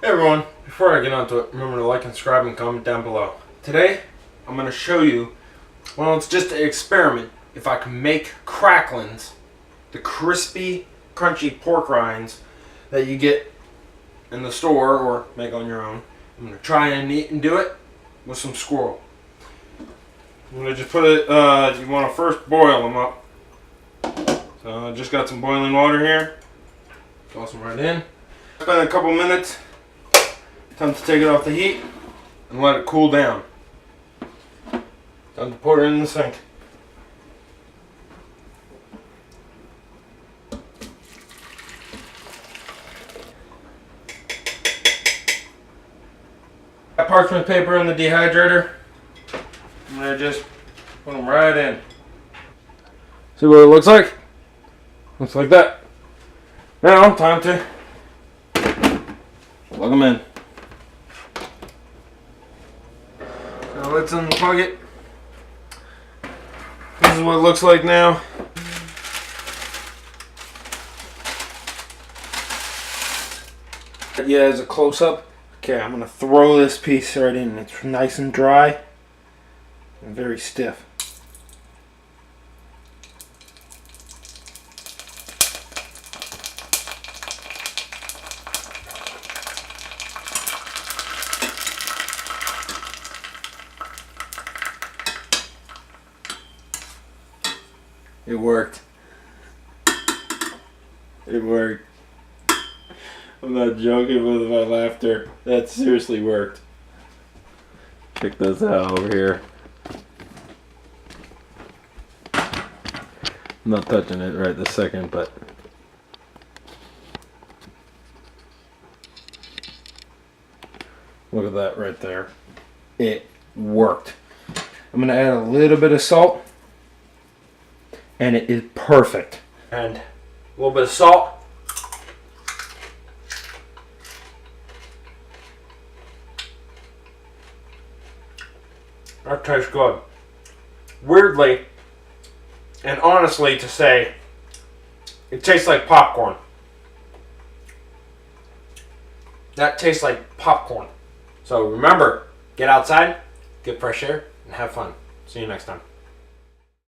Hey everyone, before I get onto it, remember to like and subscribe and comment down below. Today, I'm going to show you, well, it's just an experiment, if I can make cracklins, the crispy, crunchy pork rinds that you get in the store or make on your own. I'm going to try and eat and do it with some squirrel. I'm going to just put it, you want to first boil them up. So I just got some boiling water here. Toss them right in. Spend a couple minutes. Time to take it off the heat and let it cool down. Time to pour it in the sink. Got parchment paper in the dehydrator. I'm going to just put them right in. See what it looks like? Looks like that. Now, time to plug them in. So let's unplug it. This is what it looks like now. Yeah, as a close-up. Okay, I'm gonna throw this piece right in. It's nice and dry and very stiff. It worked. It worked. I'm not joking with my laughter. That seriously worked. Check this out over here. I'm not touching it right this second, but look at that right there. It worked. I'm gonna add a little bit of salt. And it is perfect. And a little bit of salt. That tastes good. Weirdly, and honestly to say, it tastes like popcorn. That tastes like popcorn. So remember, get outside, get fresh air, and have fun. See you next time.